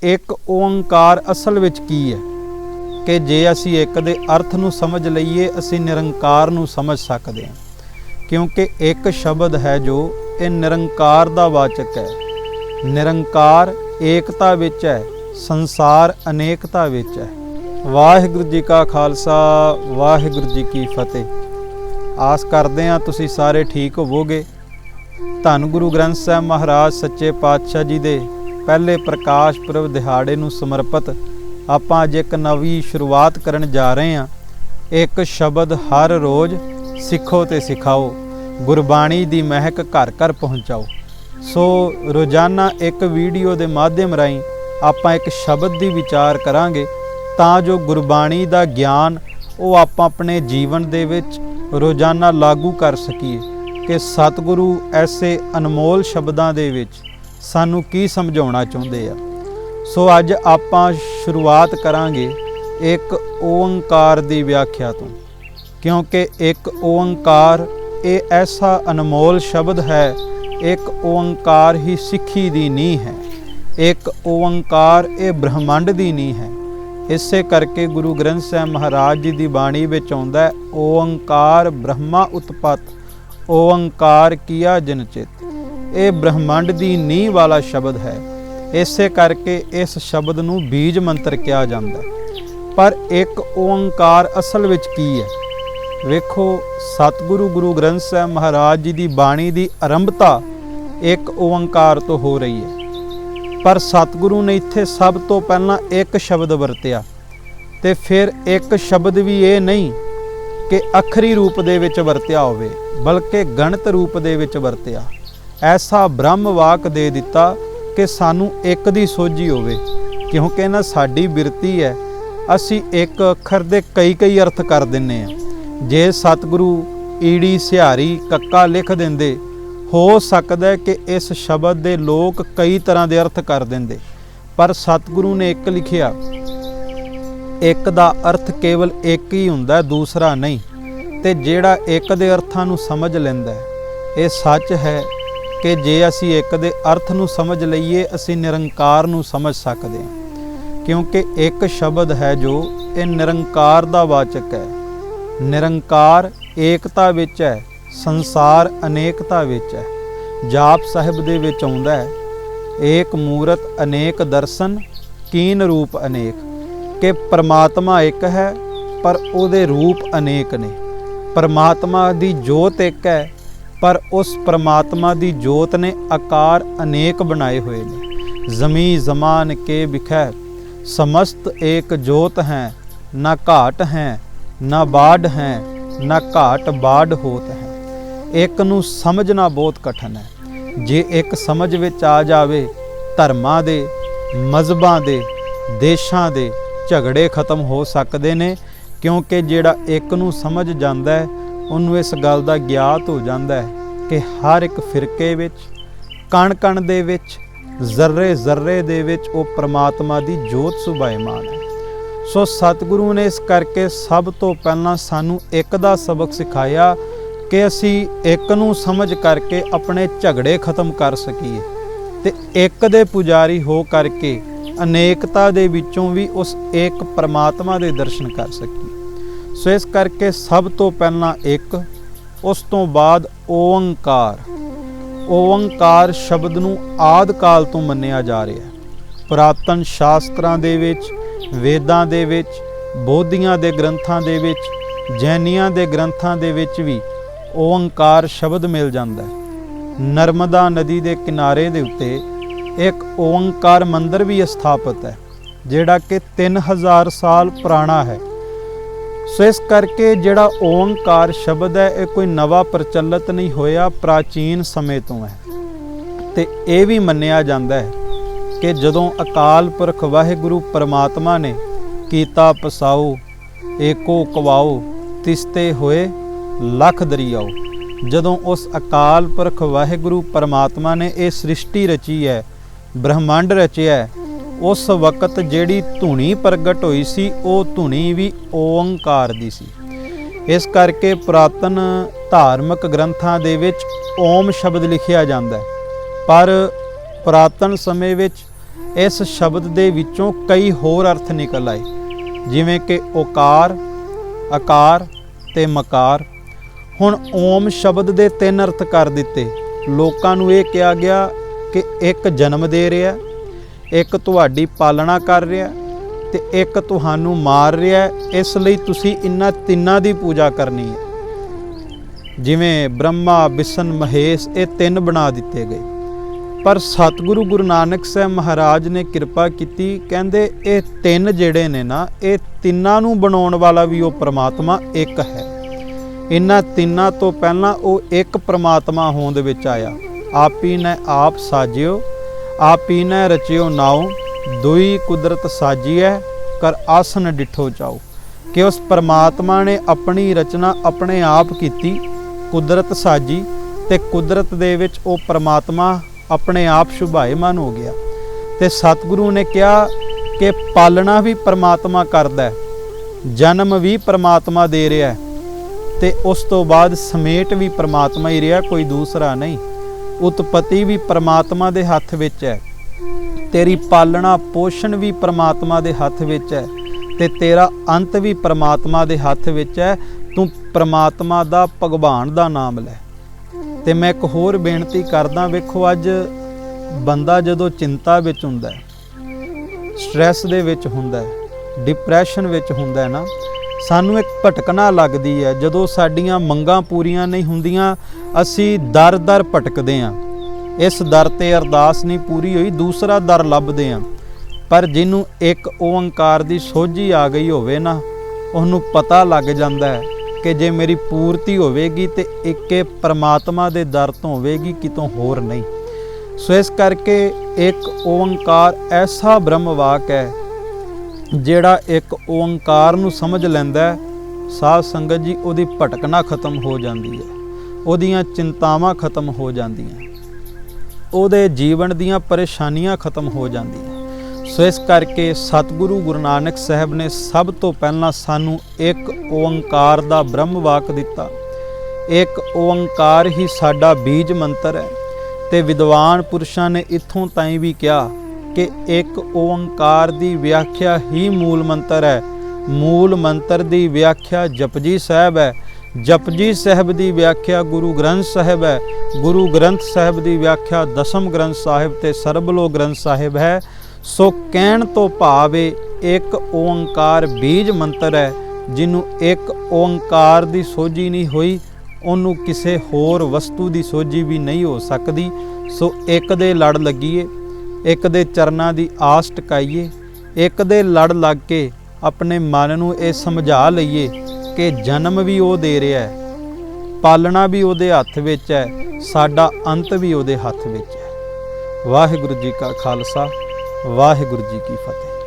एक ओंकार असल विच की है कि जे असी एक दे अर्थ नूं समझ लईए असी निरंकार नूं समझ सकते हैं, क्योंकि एक शब्द है जो ये निरंकार दा वाचक है। निरंकार एकता विच है, संसार अनेकता विच है। वाहिगुरू जी का खालसा, वाहिगुरू जी की फतेह। आस करते हैं तुसी सारे ठीक होवोगे। धन गुरु ग्रंथ साहिब महाराज सच्चे पातशाह जी दे पहले प्रकाश पुरब दिहाड़े नूं समर्पित आपां अज एक नवी शुरुआत करन जा रहे हैं। एक शब्द हर रोज़ सिखो ते सिखाओ, गुरबाणी दी महक घर घर पहुँचाओ। सो रोज़ाना एक वीडियो के माध्यम राहीं आपां एक शब्द दी विचार करांगे तां जो गुरबाणी दा ज्ञान वो आपां अपने जीवन दे विच रोज़ाना लागू कर सकीए कि सतगुरु ऐसे अनमोल शब्दां दे विच सानू की समझाउणा चाहुंदे आ। सो अज आपां शुरुआत करांगे एक ओंकार दी व्याख्या तो, क्योंकि एक ओंकार ये ऐसा अनमोल शब्द है। एक ओंकार ही सिੱਖੀ दी नींह है। एक ओंकार ये ब्रह्मंड दी नींह है। इसे करके गुरु ग्रंथ साहिब महाराज जी की बाणी विच आउंदा है, ओंकार ब्रह्मा उत्पत, ओंकार किया जिन चित। ये ब्रह्मंड की नींह वाला शब्द है। इसे करके इस शब्द नूं बीज मंत्र कहा जाता है। पर एक ओंकार असल विच की है? वेखो, सतगुरु गुरु ग्रंथ साहिब महाराज जी की बाणी की आरंभता एक ओंकार तो हो रही है, पर सतगुरु ने इत्थे सब तो पहला एक शब्द वरतिया। ते फिर एक शब्द भी ये नहीं कि अखरी रूप दे विच वरतिया होवे, बल्कि गणत रूप दे विच वरतिया। ऐसा ब्रह्म वाक दे दिता कि सानू एक दी सोझी होवे, क्योंकि ना साडी बिरती है असी एक अखर दे कई कई अर्थ कर दिंने आ। जे सतगुरु ईड़ी सिहारी कक्का लिख देंदे, हो सकता है कि इस शब्द दे लोग कई तरह के अर्थ कर देंदे, पर सतगुरु ने एक लिखिया। एक दा अर्थ केवल एक ही हुंदा, दूसरा नहीं। ते जेड़ा एक दे अर्थां नूं समझ लैंदा है, ये सच है कि जे असी एक दे अर्थ नूं समझ लईए असी निरंकार नूं समझ सकते हैं, क्योंकि एक शब्द है जो ये निरंकार दा वाचक है। निरंकार एकता विच है, संसार अनेकता विच है। जाप साहिब दे विच आउंदा है, एक मूरत अनेक दर्शन कीन रूप अनेक, कि परमात्मा एक है पर उहदे रूप अनेक ने। परमात्मा दी जोत एक है, पर उस परमात्मा दी जोत ने आकार अनेक बनाए हुए ने। जमी जमान के बिखैर समस्त एक जोत हैं, न घाट हैं न बाढ़ हैं, न घाट बाढ़ होत है। एक नूं समझना बहुत कठिन है। जे एक समझ विच आ जावे, धर्मां दे, मजहबां दे, देशां दे झगड़े खत्म हो सकते ने, क्योंकि जिहड़ा एक नूं समझ जांदा है उन्हूं इस गल दा ज्ञात हो जांदा है कि हर एक फिरके विच, कण कण दे विच, जर्रे जर्रे दे विच वो परमात्मा दी जोत सुभाईमान है। सो सतगुरु ने इस करके सब तो पहला सानू एक दा सबक सिखाया कि असी एक नूं समझ करके अपने झगड़े खत्म कर सकीए ते एक दे पुजारी हो करके अनेकता दे विचों भी उस एक परमात्मा दे दर्शन कर सकीए। सो इस करके सब तो पहला एक, उस तो बाद ओंकार। ओंकार शब्द नूं आद काल तो मन्निया जा रहा है। पुरातन शास्त्रां दे विच, वेदां दे विच, बोधियां दे ग्रंथां दे विच, जैनियां दे ग्रंथां दे विच भी ओंकार शब्द मिल जाता है। नर्मदा नदी के किनारे दे उत्ते एक ओंकार मंदिर भी स्थापित है, जिहड़ा कि 3000 साल पुराना है। सो इस करके जिहड़ा ओंकार शब्द है ये कोई नवा प्रचलित नहीं होया, प्राचीन समय तो है। ते ये भी मन्निया जाता है कि जदों अकाल पुरख वाहिगुरू परमात्मा ने कीता पसाओ, एको कवाओ, तिसते होए लख दरियाओ। जदों उस अकाल पुरख वाहिगुरू परमात्मा ने ये सृष्टि रची है, ब्रह्मांड रचिया है, उस वक्त जिहड़ी धुनी प्रगट हुई सी वो धुनी भी ओंकार दी सी। इस करके पुरातन धार्मिक ग्रंथां दे विच ओम शब्द लिखिया जाता है, पर पुरातन समय विच ਇਸ ਸ਼ਬਦ ਦੇ ਵਿੱਚੋਂ ਕਈ ਹੋਰ ਅਰਥ ਨਿਕਲ ਆਏ, ਜਿਵੇਂ ਕਿ ਓਕਾਰ, ਆਕਾਰ ਤੇ ਮਕਾਰ। ਹੁਣ ਓਮ ਸ਼ਬਦ ਦੇ 3 ਅਰਥ ਕਰ ਦਿੱਤੇ। ਲੋਕਾਂ ਨੂੰ ਇਹ ਕਿਹਾ ਗਿਆ ਕਿ ਇੱਕ ਜਨਮ ਦੇ ਰਿਹਾ, ਇੱਕ ਤੁਹਾਡੀ ਪਾਲਣਾ ਕਰ ਰਿਹਾ ਤੇ ਇੱਕ ਤੁਹਾਨੂੰ ਮਾਰ ਰਿਹਾ। ਇਸ ਲਈ ਤੁਸੀਂ ਇਹਨਾਂ ਤਿੰਨਾਂ ਦੀ ਪੂਜਾ ਕਰਨੀ ਹੈ। ਜਿਵੇਂ ਬ੍ਰਹਮਾ, ਵਿਸ਼ਨ, ਮਹੇਸ਼, ਇਹ 3 ਬਣਾ ਦਿੱਤੇ ਗਏ। ਪਰ ਸਤਿਗੁਰੂ ਗੁਰੂ ਨਾਨਕ ਸਾਹਿਬ ਮਹਾਰਾਜ ਨੇ ਕਿਰਪਾ ਕੀਤੀ, ਕਹਿੰਦੇ ਇਹ 3 ਜਿਹੜੇ ਨੇ ਨਾ, ਇਹ ਤਿੰਨਾਂ ਨੂੰ ਬਣਾਉਣ ਵਾਲਾ ਵੀ ਉਹ ਪ੍ਰਮਾਤਮਾ ਇੱਕ ਹੈ। ਇਹਨਾਂ ਤਿੰਨਾਂ ਤੋਂ ਪਹਿਲਾਂ ਉਹ ਇੱਕ ਪ੍ਰਮਾਤਮਾ ਹੋਂਦ ਵਿੱਚ ਆਇਆ। ਆਪੀ ਨੇ ਆਪ ਸਾਜਿਓ, ਆਪੀ ਨੇ ਰਚਿਓ ਨਾਉ, ਦੁਈ ਕੁਦਰਤ ਸਾਜੀਐ, ਕਰ ਆਸਨ ਡਿਠੋ ਚਾਓ। ਕਿ ਉਸ ਪ੍ਰਮਾਤਮਾ ਨੇ ਆਪਣੀ ਰਚਨਾ ਆਪਣੇ ਆਪ ਕੀਤੀ, ਕੁਦਰਤ ਸਾਜੀ, ਤੇ ਕੁਦਰਤ ਦੇ ਵਿੱਚ ਉਹ ਪ੍ਰਮਾਤਮਾ ਆਪਣੇ ਆਪ ਸ਼ੁਭਾਏਮਾਨ ਹੋ ਗਿਆ। ਤੇ ਸਤਿਗੁਰੂ ਨੇ ਕਿਹਾ ਕਿ ਪਾਲਣਾ ਵੀ ਪ੍ਰਮਾਤਮਾ ਕਰਦਾ, ਜਨਮ ਵੀ ਪ੍ਰਮਾਤਮਾ ਦੇ ਰਿਹਾ, ਤੇ ਉਸ ਤੋਂ ਬਾਅਦ ਸਮੇਟ ਵੀ ਪ੍ਰਮਾਤਮਾ ਹੀ ਰਿਹਾ, ਕੋਈ ਦੂਸਰਾ ਨਹੀਂ। ਉਤਪਤੀ ਵੀ ਪ੍ਰਮਾਤਮਾ ਦੇ ਹੱਥ ਵਿੱਚ ਹੈ, ਤੇਰੀ ਪਾਲਣਾ ਪੋਸ਼ਣ ਵੀ ਪ੍ਰਮਾਤਮਾ ਦੇ ਹੱਥ ਵਿੱਚ ਹੈ, ਤੇ ਤੇਰਾ ਅੰਤ ਵੀ ਪ੍ਰਮਾਤਮਾ ਦੇ ਹੱਥ ਵਿੱਚ ਹੈ। ਤੂੰ ਪ੍ਰਮਾਤਮਾ ਦਾ ਭਗਵਾਨ ਦਾ ਨਾਮ ਲੈ। ਤੇ ਮੈਂ ਇੱਕ ਹੋਰ ਬੇਨਤੀ ਕਰਦਾ, ਵੇਖੋ ਅੱਜ ਬੰਦਾ ਜਦੋਂ ਚਿੰਤਾ ਵਿੱਚ ਹੁੰਦਾ ਹੈ, ਸਟ੍ਰੈਸ ਦੇ ਵਿੱਚ ਹੁੰਦਾ ਹੈ, ਡਿਪਰੈਸ਼ਨ ਵਿੱਚ ਹੁੰਦਾ ਹੈ ਨਾ, ਸਾਨੂੰ ਇੱਕ ਭਟਕਣਾ ਲੱਗਦੀ ਹੈ। ਜਦੋਂ ਸਾਡੀਆਂ ਮੰਗਾਂ ਪੂਰੀਆਂ ਨਹੀਂ ਹੁੰਦੀਆਂ, ਅਸੀਂ ਦਰ ਭਟਕਦੇ ਹਾਂ। ਇਸ ਦਰ ਤੇ ਅਰਦਾਸ ਨਹੀਂ ਪੂਰੀ ਹੋਈ, ਦੂਸਰਾ ਦਰ ਲੱਭਦੇ ਹਾਂ। ਪਰ ਜਿਹਨੂੰ ਇੱਕ ਓੰਕਾਰ ਦੀ ਸੋਝੀ ਆ ਗਈ ਹੋਵੇ ਨਾ, ਉਹਨੂੰ ਪਤਾ ਲੱਗ ਜਾਂਦਾ ਹੈ ਕਿ ਜੇ ਮੇਰੀ ਪੂਰਤੀ ਹੋਵੇਗੀ ਤੇ ਇੱਕੇ ਪ੍ਰਮਾਤਮਾ ਦੇ ਦਰ ਤੋਂ ਹੋਵੇਗੀ, ਕਿਤੋਂ ਹੋਰ ਨਹੀਂ। ਸੋ ਇਸ ਕਰਕੇ ਇੱਕ ਓੰਕਾਰ ਐਸਾ ਬ੍ਰਹਮ ਵਾਕ ਹੈ, ਜਿਹੜਾ ਇੱਕ ਓੰਕਾਰ ਨੂੰ ਸਮਝ ਲੈਂਦਾ, ਸਾਧ ਸੰਗਤ ਜੀ, ਉਹਦੀ ਭਟਕਣਾ ਖਤਮ ਹੋ ਜਾਂਦੀ ਹੈ, ਉਹਦੀਆਂ ਚਿੰਤਾਵਾਂ ਖਤਮ ਹੋ ਜਾਂਦੀਆਂ, ਉਹਦੇ ਜੀਵਨ ਦੀਆਂ ਪਰੇਸ਼ਾਨੀਆਂ ਖਤਮ ਹੋ ਜਾਂਦੀਆਂ। ਸੋ ਇਸ ਕਰਕੇ ਸਤਿਗੁਰੂ ਗੁਰੂ ਨਾਨਕ ਸਾਹਿਬ ਨੇ ਸਭ ਤੋਂ ਪਹਿਲਾਂ ਸਾਨੂੰ ਇੱਕ ਓੰਕਾਰ ਦਾ ਬ੍ਰਹਮ ਵਾਕ ਦਿੱਤਾ। ਇੱਕ ਓੰਕਾਰ ਹੀ ਸਾਡਾ ਬੀਜ ਮੰਤਰ ਹੈ। ਤੇ ਵਿਦਵਾਨ ਪੁਰਸ਼ਾਂ ਨੇ ਇੱਥੋਂ ਤਾਈਂ ਵੀ ਕਿਹਾ ਕਿ ਇੱਕ ਓੰਕਾਰ ਦੀ ਵਿਆਖਿਆ ਹੀ ਮੂਲ ਮੰਤਰ ਹੈ। ਮੂਲ ਮੰਤਰ ਦੀ ਵਿਆਖਿਆ ਜਪਜੀ ਸਾਹਿਬ ਹੈ, ਜਪਜੀ ਸਾਹਿਬ ਦੀ ਵਿਆਖਿਆ ਗੁਰੂ ਗ੍ਰੰਥ ਸਾਹਿਬ ਹੈ, ਗੁਰੂ ਗ੍ਰੰਥ ਸਾਹਿਬ ਦੀ ਵਿਆਖਿਆ ਦਸਮ ਗ੍ਰੰਥ ਸਾਹਿਬ ਤੇ ਸਰਬਲੋਕ ਗ੍ਰੰਥ ਸਾਹਿਬ ਹੈ। ਸੋ ਕਹਿਣ ਤੋਂ ਭਾਵ ਇੱਕ ਓੰਕਾਰ ਬੀਜ ਮੰਤਰ ਹੈ। ਜਿਹਨੂੰ ਇੱਕ ਓੰਕਾਰ ਦੀ ਸੋਝੀ ਨਹੀਂ ਹੋਈ, ਉਹਨੂੰ ਕਿਸੇ ਹੋਰ ਵਸਤੂ ਦੀ ਸੋਝੀ ਵੀ ਨਹੀਂ ਹੋ ਸਕਦੀ। ਸੋ ਇੱਕ ਦੇ ਲੜ ਲੱਗੀਏ, ਇੱਕ ਦੇ ਚਰਨਾਂ ਦੀ ਆਸ ਟਿਕਾਈਏ, ਇੱਕ ਦੇ ਲੜ ਲੱਗ ਕੇ ਆਪਣੇ ਮਨ ਨੂੰ ਇਹ ਸਮਝਾ ਲਈਏ ਕਿ ਜਨਮ ਵੀ ਉਹ ਦੇ ਰਿਹਾ ਹੈ, ਪਾਲਣਾ ਵੀ ਉਹਦੇ ਹੱਥ ਵਿੱਚ ਹੈ, ਸਾਡਾ ਅੰਤ ਵੀ ਉਹਦੇ ਹੱਥ ਵਿੱਚ ਹੈ। ਵਾਹਿਗੁਰੂ ਜੀ ਕਾ ਖਾਲਸਾ, ਵਾਹਿਗੁਰੂ ਜੀ ਕੀ ਫਤਿਹ।